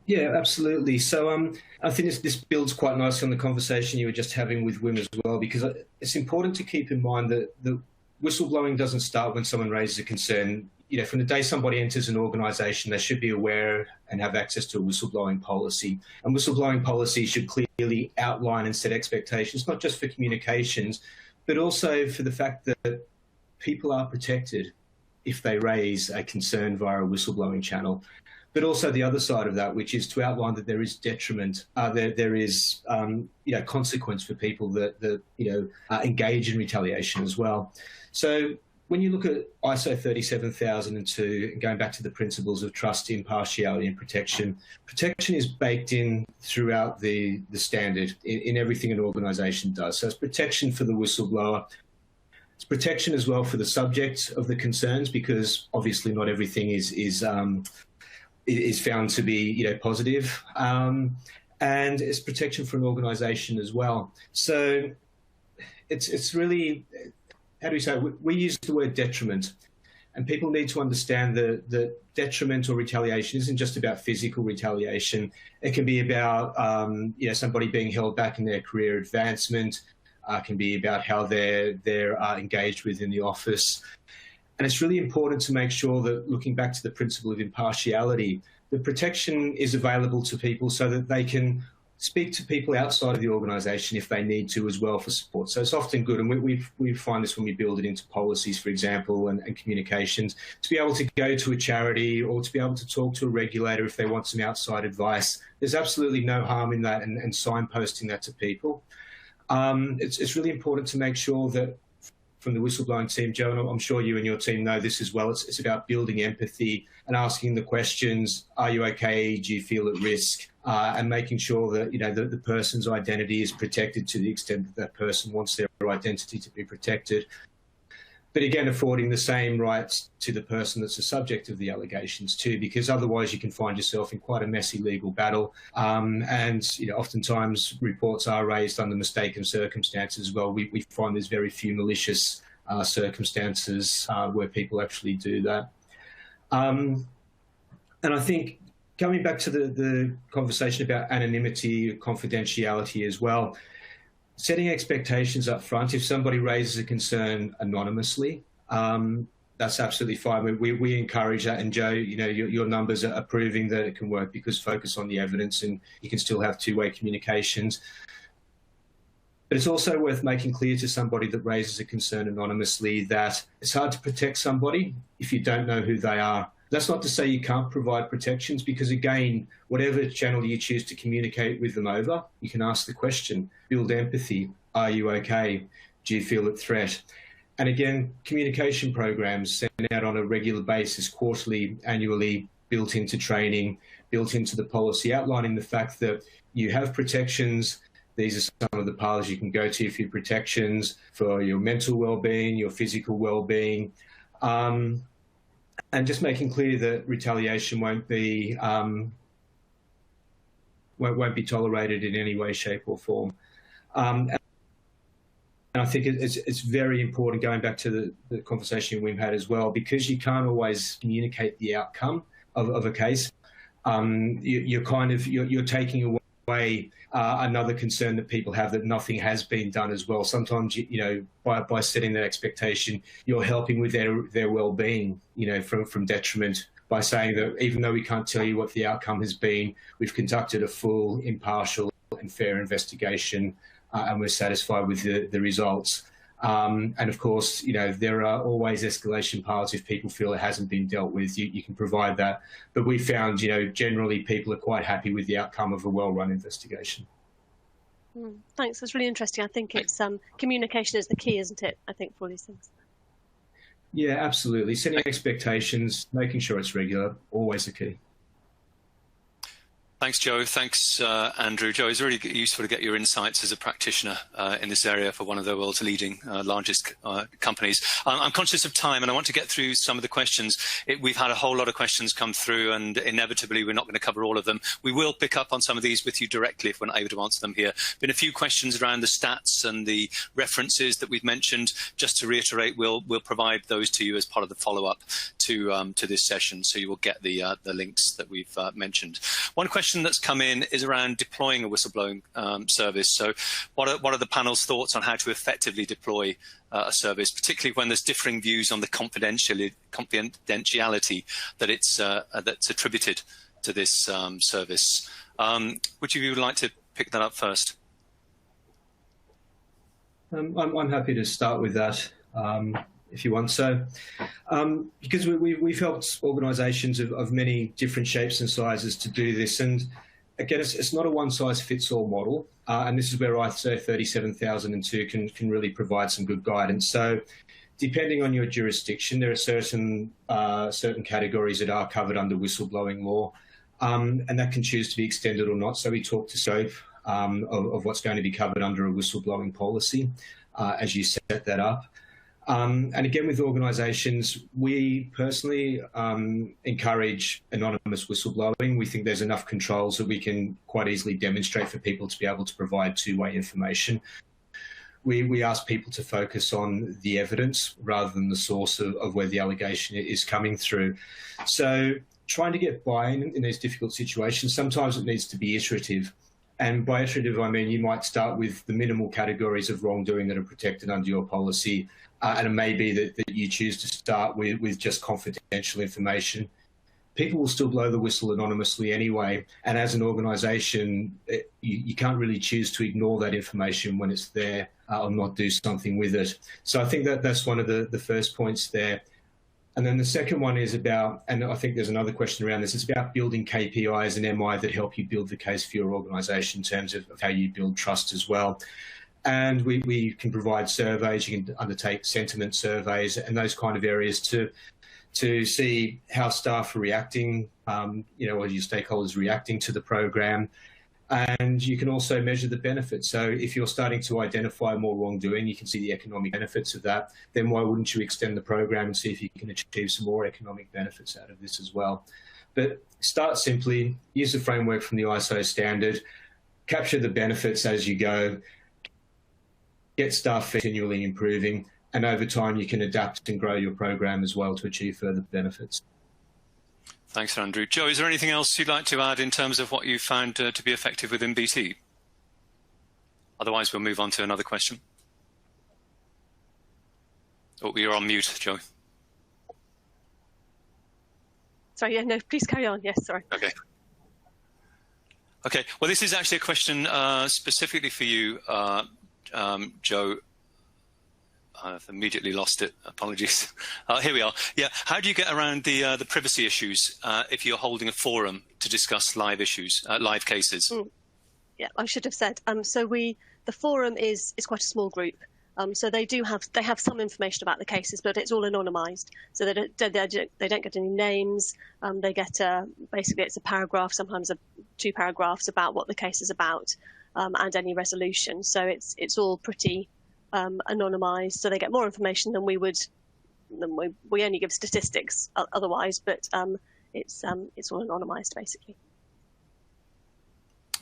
Yeah, absolutely. So I think this builds quite nicely on the conversation you were just having with Wim as well, because it's important to keep in mind that the whistleblowing doesn't start when someone raises a concern. From the day somebody enters an organisation, they should be aware and have access to a whistleblowing policy. And whistleblowing policy should clearly outline and set expectations, not just for communications, but also for the fact that people are protected if they raise a concern via a whistleblowing channel. But also the other side of that, which is to outline that there is detriment, there is consequence for people that engage in retaliation as well. So when you look at ISO 37002 and going back to the principles of trust, impartiality and protection, protection is baked in throughout the standard in everything an organisation does. So it's protection for the whistleblower. It's protection as well for the subject of the concerns, because obviously not everything is found to be positive, and it's protection for an organisation as well. So it's really, how do we say, we use the word detriment, and people need to understand that detriment or retaliation isn't just about physical retaliation. It can be about somebody being held back in their career advancement. Can be about how they're engaged within the office. And it's really important to make sure that, looking back to the principle of impartiality, the protection is available to people so that they can speak to people outside of the organisation if they need to as well for support. So it's often good, and we find this when we build it into policies, for example, and communications, to be able to go to a charity or to be able to talk to a regulator if they want some outside advice. There's absolutely no harm in that, and signposting that to people. It's really important to make sure that from the whistleblowing team, Joe, and I'm sure you and your team know this as well. It's about building empathy and asking the questions, are you okay? Do you feel at risk? And making sure that, the person's identity is protected to the extent that that person wants their identity to be protected. But again, affording the same rights to the person that's the subject of the allegations too, because otherwise you can find yourself in quite a messy legal battle. And oftentimes reports are raised under mistaken circumstances as well. We find there's very few malicious circumstances where people actually do that. And I think coming back to the conversation about anonymity, confidentiality as well, setting expectations up front. If somebody raises a concern anonymously, that's absolutely fine. We encourage that. And Joe, your numbers are proving that it can work because focus on the evidence and you can still have two-way communications. But it's also worth making clear to somebody that raises a concern anonymously that it's hard to protect somebody if you don't know who they are. That's not to say you can't provide protections because, again, whatever channel you choose to communicate with them over, you can ask the question, build empathy. Are you okay? Do you feel at threat? And again, communication programs sent out on a regular basis, quarterly, annually, built into training, built into the policy, outlining the fact that you have protections. These are some of the paths you can go to for your protections, for your mental well-being, your physical well-being. And just making clear that retaliation won't be tolerated in any way, shape, or form. And I think it's very important, going back to the conversation we've had as well, because you can't always communicate the outcome of a case. You're taking away another concern that people have, that nothing has been done as well. Sometimes, by setting that expectation, you're helping with their well-being, from detriment, by saying that even though we can't tell you what the outcome has been, we've conducted a full, impartial and fair investigation and we're satisfied with the results. And of course, there are always escalation paths if people feel it hasn't been dealt with. You can provide that. But we found, generally people are quite happy with the outcome of a well-run investigation. Thanks. That's really interesting. I think it's communication is the key, isn't it? I think for all these things. Yeah, absolutely. Setting expectations, making sure it's regular, always the key. Thanks, Joe. Thanks, Andrew. Joe, it's really useful to get your insights as a practitioner in this area for one of the world's leading, largest companies. I'm conscious of time and I want to get through some of the questions. We've had a whole lot of questions come through and inevitably we're not going to cover all of them. We will pick up on some of these with you directly if we're not able to answer them here. Been a few questions around the stats and the references that we've mentioned. Just to reiterate, we'll provide those to you as part of the follow-up to this session, so you will get the links that we've mentioned. One question that's come in is around deploying a whistleblowing service. So what are the panel's thoughts on how to effectively deploy a service, particularly when there's differing views on the confidentiality that that's attributed to this service? Which of you would like to pick that up first? I'm happy to start with that. If you want. So, because we've helped organisations of many different shapes and sizes to do this, and again, it's not a one-size-fits-all model, and this is where ISO 37002 can really provide some good guidance. So, depending on your jurisdiction, there are certain categories that are covered under whistleblowing law, and that can choose to be extended or not. So, we talk to scope of what's going to be covered under a whistleblowing policy as you set that up. And again, with organisations, we personally encourage anonymous whistleblowing. We think there's enough controls that we can quite easily demonstrate for people to be able to provide two-way information. We ask people to focus on the evidence rather than the source of where the allegation is coming through. So trying to get buy-in in these difficult situations, sometimes it needs to be iterative. And by iterative, I mean you might start with the minimal categories of wrongdoing that are protected under your policy. And it may be that you choose to start with just confidential information. People will still blow the whistle anonymously anyway. And as an organisation, you can't really choose to ignore that information when it's there or not do something with it. So I think that's one of the first points there. And then the second one is about, and I think there's another question around this, it's about building KPIs and MI that help you build the case for your organisation in terms of how you build trust as well. And we can provide surveys. You can undertake sentiment surveys and those kind of areas to see how staff are reacting, or your stakeholders reacting to the program. And you can also measure the benefits. So if you're starting to identify more wrongdoing, you can see the economic benefits of that. Then why wouldn't you extend the program and see if you can achieve some more economic benefits out of this as well? But start simply, use the framework from the ISO standard, capture the benefits as you go, get staff continually improving, and over time you can adapt and grow your program as well to achieve further benefits. Thanks, Andrew. Joe, is there anything else you'd like to add in terms of what you found to be effective within BT? Otherwise, we'll move on to another question. Oh, you're on mute, Joe. Sorry, yeah, no, please carry on. Yes, sorry. Okay. Okay, well, this is actually a question specifically for you, Joe. I've immediately lost it. Apologies. Here we are. Yeah. How do you get around the privacy issues if you're holding a forum to discuss live issues, live cases? Yeah, I should have said. So the forum is quite a small group. So they have some information about the cases, but it's all anonymised. So they don't get any names. They get basically it's a paragraph, sometimes 2 paragraphs about what the case is about, and any resolution. So it's all pretty anonymised, so they get more information than we would. We only give statistics otherwise, but it's all anonymised basically.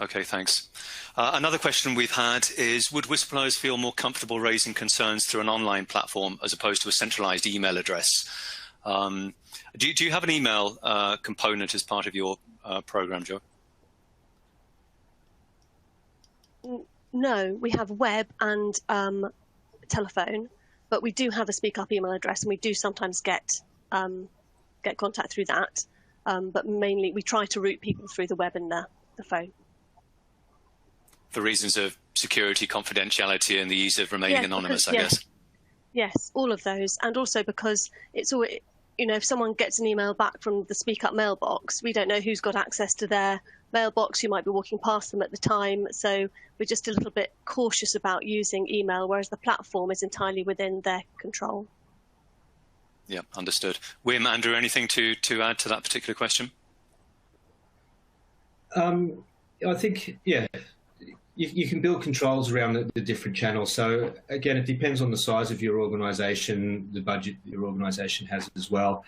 Okay, thanks. Another question we've had is: would whistleblowers feel more comfortable raising concerns through an online platform as opposed to a centralised email address? Do you have an email component as part of your program, Joe? No, we have web and telephone, but we do have a Speak Up email address, and we do sometimes get contact through that. But mainly, we try to route people through the web and the phone. For reasons of security, confidentiality, and the ease of remaining anonymous, I guess. Yes, all of those, and also because it's all, if someone gets an email back from the Speak Up mailbox, we don't know who's got access to their mailbox. You might be walking past them at the time, so we're just a little bit cautious about using email, whereas the platform is entirely within their control. Yeah, understood. Wim, Andrew, anything to add to that particular question? I think, yeah, you can build controls around the different channels. So again, it depends on the size of your organisation, the budget your organisation has as well.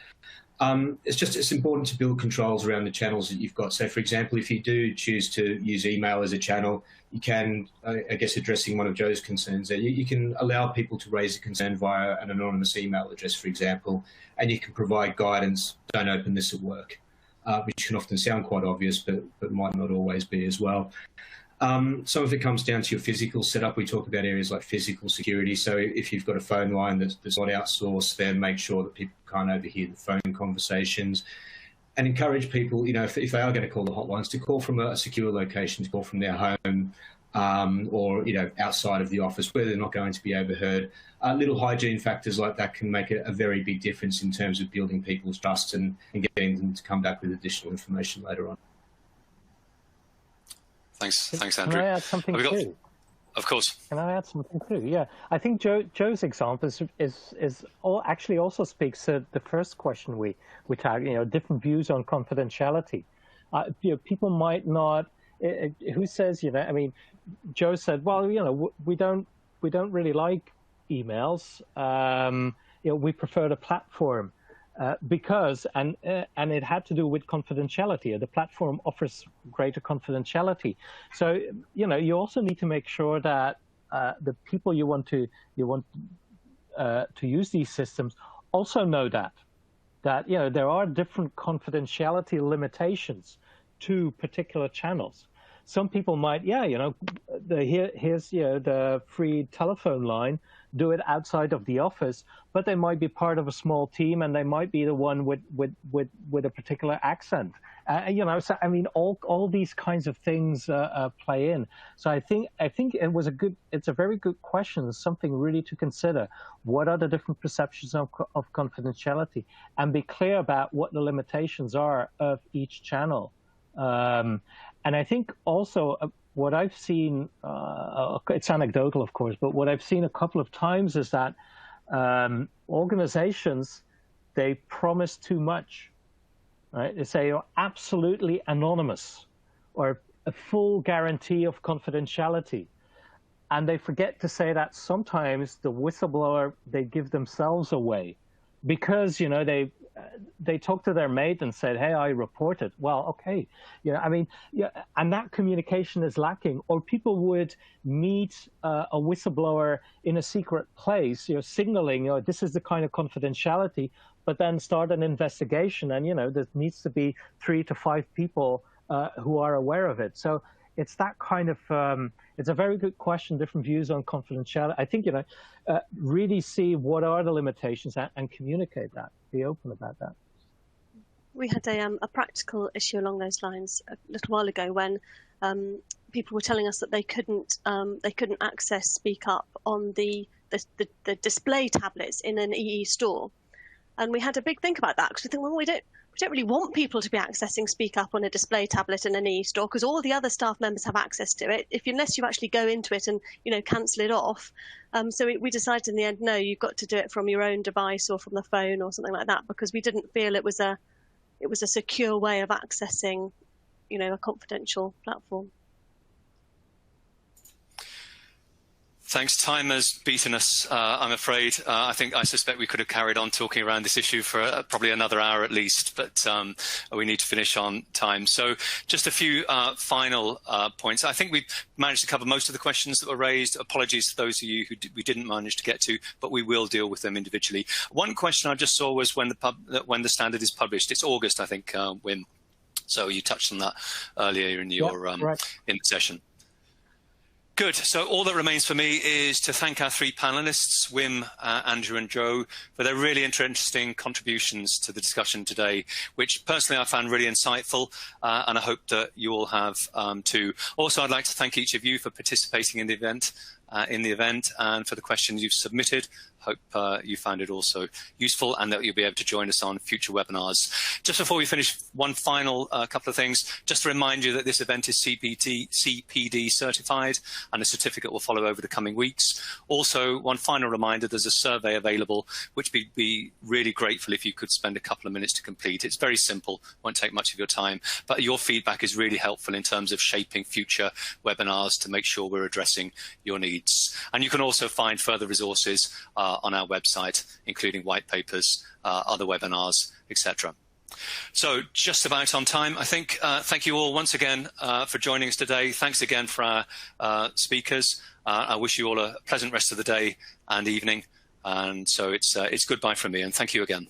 It's important to build controls around the channels that you've got. So, for example, if you do choose to use email as a channel, you can, I guess, addressing one of Joe's concerns there, you can allow people to raise a concern via an anonymous email address, for example, and you can provide guidance. Don't open this at work, which can often sound quite obvious, but might not always be as well. Some of it comes down to your physical setup. We talk about areas like physical security. So if you've got a phone line that's not outsourced, then make sure that people can't overhear the phone conversations, and encourage people, if they are going to call the hotlines, to call from a secure location, to call from their home, or outside of the office where they're not going to be overheard. Little hygiene factors like that can make a very big difference in terms of building people's trust and getting them to come back with additional information later on. Thanks, Andrew. Can I add something too? Of course. Can I add something too? Yeah, I think Joe's example actually also speaks to the first question we tagged. Different views on confidentiality. People might not. Who says? Joe said, well, we don't really like emails. We prefer the platform. Because it had to do with confidentiality. The platform offers greater confidentiality. So you also need to make sure that the people you want to use these systems also know that there are different confidentiality limitations to particular channels. Some people might, here's the free telephone line. Do it outside of the office, but they might be part of a small team, and they might be the one with a particular accent. So all these kinds of things play in. So I think it's a very good question, something really to consider. What are the different perceptions of confidentiality, and be clear about what the limitations are of each channel. And I think also what I've seen, it's anecdotal, of course, but what I've seen a couple of times is that organizations, they promise too much, right? They say you're absolutely anonymous or a full guarantee of confidentiality. And they forget to say that sometimes the whistleblower, they give themselves away because, you know, they talk to their mate and said, hey, I reported. Well, okay. You know, I mean, yeah, and that communication is lacking. Or people would meet a whistleblower in a secret place, you know, signaling, you know, this is the kind of confidentiality, but then start an investigation. And, you know, there needs to be 3 to 5 people who are aware of it. So it's that kind of, it's a very good question, different views on confidentiality. I think, you know, really see what are the limitations and communicate that, be open about that. We had a practical issue along those lines a little while ago when people were telling us that they couldn't access Speak Up on the display tablets in an EE store. And we had a big think about that because we think, well, we don't really want people to be accessing Speak Up on a display tablet in an EE store because all the other staff members have access to it. Unless you actually go into it and, you know, cancel it off. So we decided in the end, no, you've got to do it from your own device or from the phone or something like that, because we didn't feel it was a secure way of accessing, you know, a confidential platform. Thanks. Time has beaten us, I'm afraid. I suspect we could have carried on talking around this issue for probably another hour at least, but we need to finish on time. So just a few final points. I think we've managed to cover most of the questions that were raised. Apologies to those of you who we didn't manage to get to, but we will deal with them individually. One question I just saw was when the standard is published. It's August, I think, Wim. So you touched on that earlier in your right. in the session. Good. So all that remains for me is to thank our 3 panelists, Wim, Andrew and Joe, for their really interesting contributions to the discussion today, which personally I found really insightful, and I hope that you all have too. Also, I'd like to thank each of you for participating in the event, and for the questions you've submitted. Hope you found it also useful and that you'll be able to join us on future webinars. Just before we finish, one final couple of things. Just to remind you that this event is CPD certified and a certificate will follow over the coming weeks. Also, one final reminder, there's a survey available, which we'd be really grateful if you could spend a couple of minutes to complete. It's very simple, won't take much of your time, but your feedback is really helpful in terms of shaping future webinars to make sure we're addressing your needs. And you can also find further resources on our website, including white papers, other webinars, etc. So just about on time, I think. Thank you all once again for joining us today. Thanks again for our speakers. I wish you all a pleasant rest of the day and evening. And so it's goodbye from me, and thank you again.